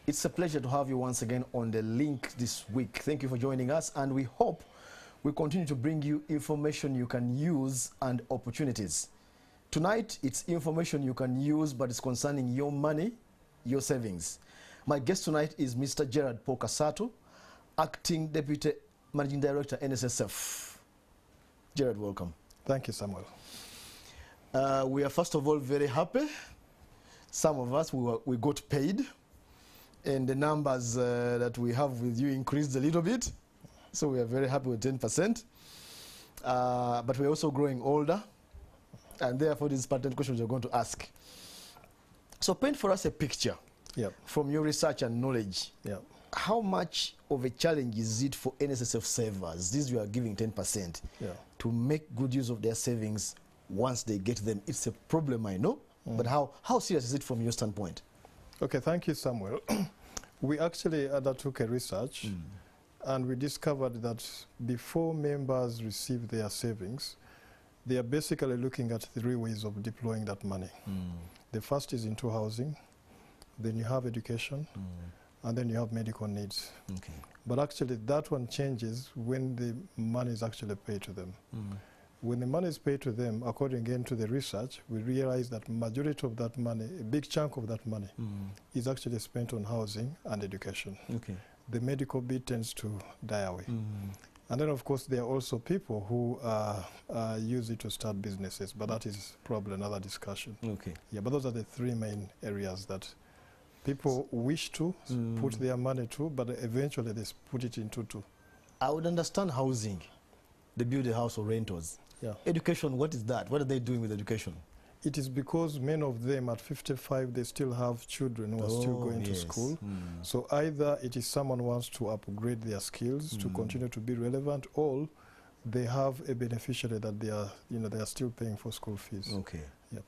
It's a pleasure to have you once again on the link this week. Thank you for joining us, and we hope we continue to bring you information you can use and opportunities. Tonight, it's information you can use, but it's concerning your money, your savings. My guest tonight is Mr. Paul Kasaato, Acting Deputy Managing Director NSSF. Gerard, welcome. Thank you, Samuel. We are first of all very happy. Some of us, we got paid, and the numbers that we have with you increased a little bit. So we are very happy with 10%. But we're also growing older, and therefore these pattern questions we're going to ask. So paint for us a picture from your research and knowledge. How much of a challenge is it for NSSF savers, these you are giving 10%, to make good use of their savings once they get them? It's a problem, I know, but how serious is it from your standpoint? Okay, thank you, Samuel. We actually undertook a research, and we discovered that before members receive their savings, they are basically looking at 3 ways of deploying that money. The first is into housing, then you have education, and then you have medical needs. But actually that one changes when the money is actually paid to them. When the money is paid to them, according again to the research, we realize that majority of that money, a big chunk of that money, is actually spent on housing and education. The medical bit tends to die away. And then, of course, there are also people who use it to start businesses, but that is probably another discussion. Yeah, but those are the 3 main areas that people wish to put their money to, but eventually they put it into 2. I would understand housing, they build a house or rentals. Education, what is that? What are they doing with education? It is because many of them at 55, they still have children who are still going to school. So either it is someone wants to upgrade their skills to continue to be relevant, or they have a beneficiary that they are, they are still paying for school fees.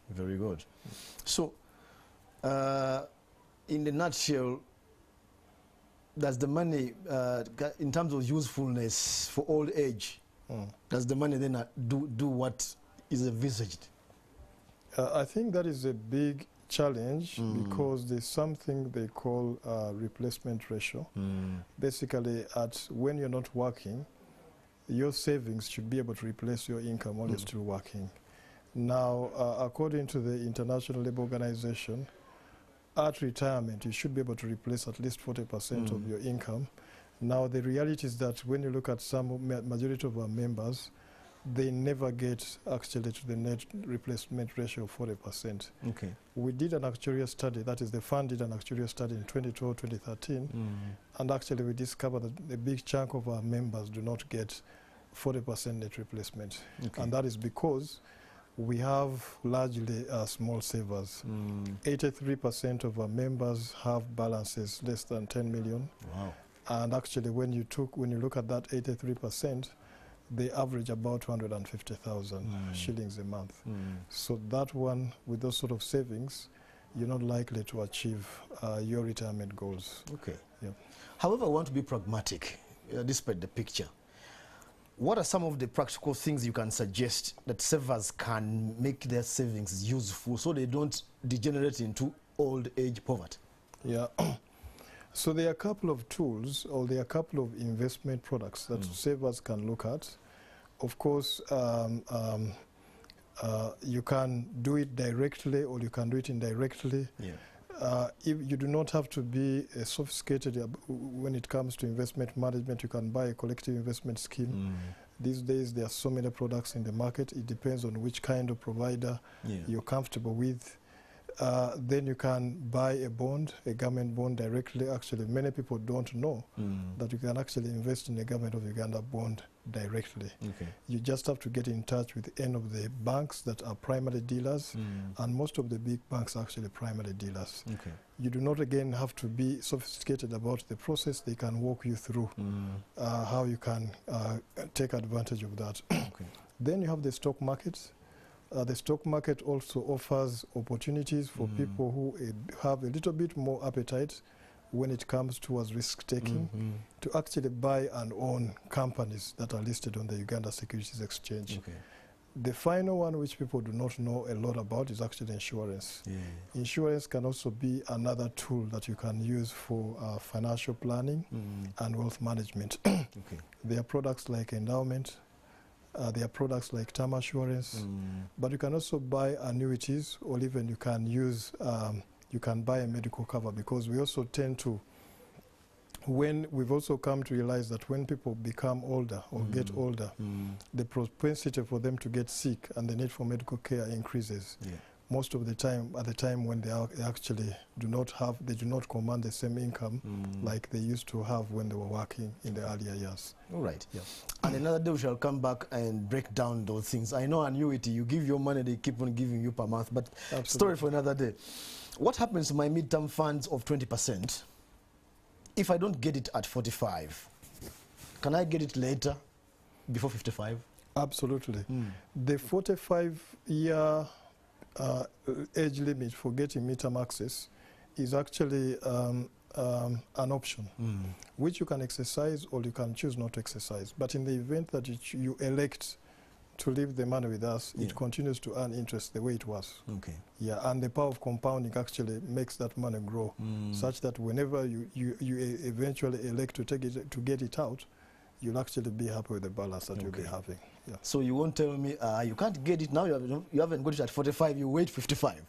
Very good. So, in the nutshell, does the money, in terms of usefulness for old age, does the money then do what is envisaged? I think that is a big challenge because there's something they call replacement ratio. Basically, when you're not working, your savings should be able to replace your income while you're still working. Now, according to the International Labour Organization, at retirement, you should be able to replace at least 40% of your income. Now, the reality is that when you look at majority of our members, they never get actually to the net replacement ratio of 40%. We did an actuarial study, that is the fund did an actuarial study in 2012, 2013, and actually we discovered that a big chunk of our members do not get 40% net replacement. And that is because we have largely small savers. 83% of our members have balances less than 10 million. And actually when you look at that 83%, they average about 250,000 shillings a month. So that one, with those sort of savings, you're not likely to achieve your retirement goals. However, I want to be pragmatic, despite the picture. What are some of the practical things you can suggest that savers can make their savings useful so they don't degenerate into old age poverty? So there are a couple of tools, or there are a couple of investment products that savers can look at. Of course, you can do it directly or you can do it indirectly. If you do not have to be sophisticated when it comes to investment management, you can buy a collective investment scheme. These days there are so many products in the market. It depends on which kind of provider you're comfortable with. Then you can buy a bond, a government bond directly. Actually, many people don't know that you can actually invest in a government of Uganda bond directly. You just have to get in touch with any of the banks that are primary dealers, and most of the big banks are actually primary dealers. You do not again have to be sophisticated about the process. They can walk you through how you can take advantage of that. Then you have the stock market. The stock market also offers opportunities for people who have a little bit more appetite when it comes towards risk-taking to actually buy and own companies that are listed on the Uganda Securities Exchange. The final one, which people do not know a lot about, is actually insurance. Yeah. Insurance can also be another tool that you can use for financial planning and wealth management. Okay. There are products like endowment, there are products like term assurance, but you can also buy annuities, or even you can use, you can buy a medical cover, because we also tend to, when we've also come to realize that when people become older or get older, the propensity for them to get sick and the need for medical care increases. Yeah. Most of the time, at the time when they actually do not command the same income like they used to have when they were working in the earlier years. All right. Yeah. And another day we shall come back and break down those things. I know annuity, you give your money, they keep on giving you per month, but absolutely. Story for another day. What happens to my midterm funds of 20%? If I don't get it at 45, can I get it later, before 55? Absolutely. The 45-year age limit for getting midterm access is actually an option, which you can exercise or you can choose not to exercise. But in the event that you elect to leave the money with us, it continues to earn interest the way it was. Okay. Yeah, and the power of compounding actually makes that money grow, such that whenever you eventually elect to get it out, you'll actually be happy with the balance that you'll be having. Yeah. So you won't tell me you can't get it now, you haven't got it at 45, you wait 55.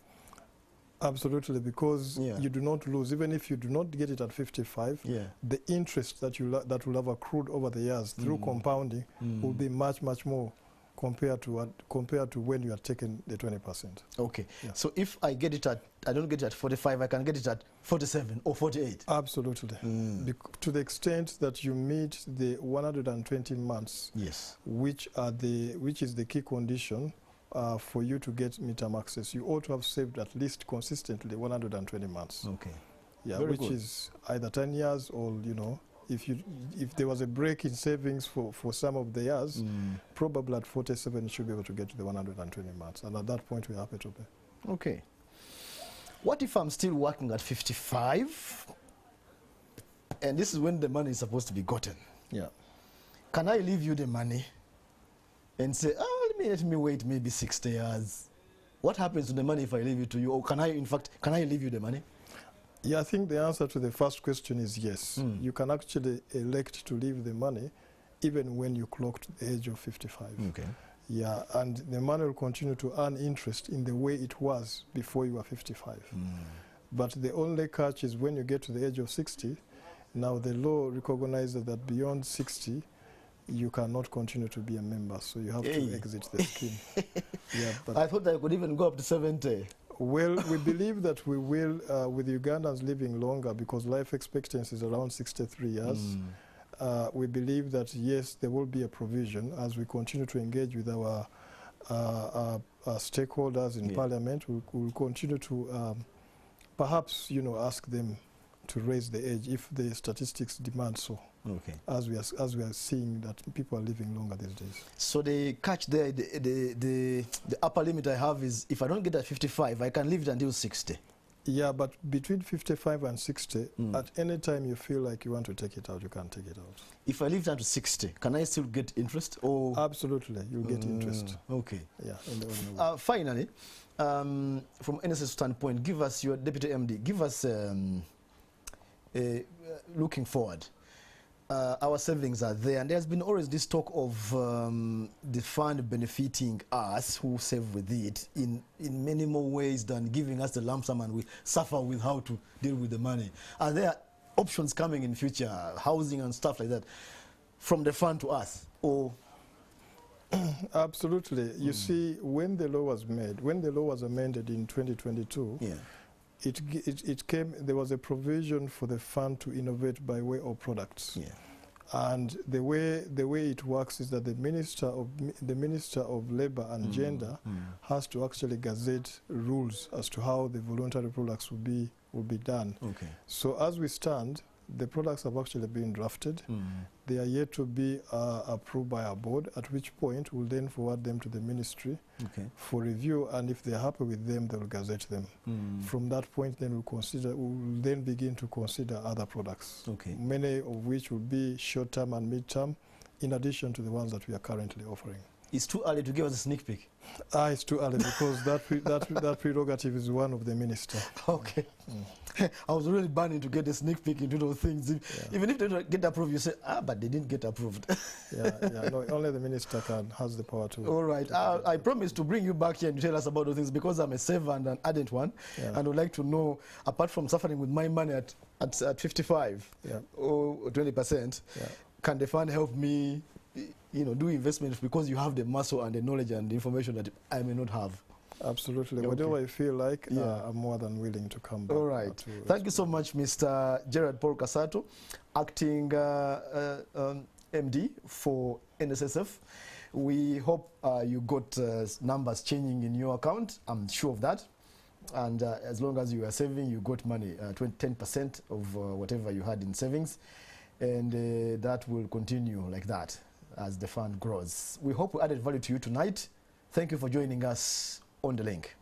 Absolutely, because you do not lose. Even if you do not get it at 55, the interest that will have accrued over the years through compounding will be much, much more compared to when you are taking the 20%. Okay. Yeah. So if I get it at, I don't get it at 45, I can get it at 47 or 48. Absolutely. To the extent that you meet the 120 months, which is the key condition for you to get midterm access, you ought to have saved at least consistently 120 months. Okay. Yeah, very which good. Is either 10 years or, you know, if there was a break in savings for some of the years, probably at 47 you should be able to get to the 120 months, and at that point we're happy to pay. Okay. What if I'm still working at 55, and this is when the money is supposed to be gotten? Yeah. Can I leave you the money and say, oh, let me wait maybe 60 years? What happens to the money if I leave it to you? Or can I leave you the money? Yeah, I think the answer to the first question is yes. You can actually elect to leave the money even when you clocked the age of 55. Okay. Yeah, and the money will continue to earn interest in the way it was before you were 55. But the only catch is when you get to the age of 60, now the law recognizes that beyond 60, you cannot continue to be a member, so you have to exit the scheme. Yeah, but I thought I could even go up to 70. Well, we believe that we will, with Ugandans living longer, because life expectancy is around 63 years, we believe that, yes, there will be a provision as we continue to engage with our stakeholders in Parliament. We'll continue to perhaps, you know, ask them to raise the age if the statistics demand so. Okay. As we are seeing that people are living longer these days. So the catch there, the upper limit I have is if I don't get at 55, I can leave it until 60. Yeah, but between 55 and 60, at any time you feel like you want to take it out, you can take it out. If I leave it down to 60, can I still get interest? Or absolutely, you'll get interest. Okay. Yeah. Finally, from NSSF standpoint, give us your Deputy MD. Give us looking forward. Our savings are there, and there's been always this talk of the fund benefiting us who save with it in many more ways than giving us the lump sum and we suffer with how to deal with the money. Are there options coming in future, housing and stuff like that, from the fund to us? Or absolutely. You see, when the law was made, when the law was amended in 2022, it came, there was a provision for the fund to innovate by way of products. Yeah. And the way it works is that the Minister of Labour and Gender has to actually gazette rules as to how the voluntary products will be done. Okay. So as we stand, the products have actually been drafted. They are yet to be approved by our board, at which point we'll then forward them to the ministry for review, and if they're happy with them, they'll gazette them. From that point, then we'll then begin to consider other products, many of which will be short-term and mid-term, in addition to the ones that we are currently offering. It's too early to give us a sneak peek. It's too early because that prerogative is one of the minister. Okay. I was really burning to get a sneak peek into those things. Even if they don't get approved, you say, but they didn't get approved. No, only the minister has the power to. All right. I promise to bring you back here and to tell us about those things because I'm a saver and an ardent one. And would like to know, apart from suffering with my money at 55 or 20%, can the fund help me do investments because you have the muscle and the knowledge and the information that I may not have? Absolutely. Whatever I feel like, I'm more than willing to come back. All right. Thank you so much, Mr. Gerard Paul Kasaato, acting MD for NSSF. We hope you got numbers changing in your account. I'm sure of that. And as long as you are saving, you got money, 10% of whatever you had in savings. And that will continue like that as the fund grows. We hope we added value to you tonight. Thank you for joining us on The Link.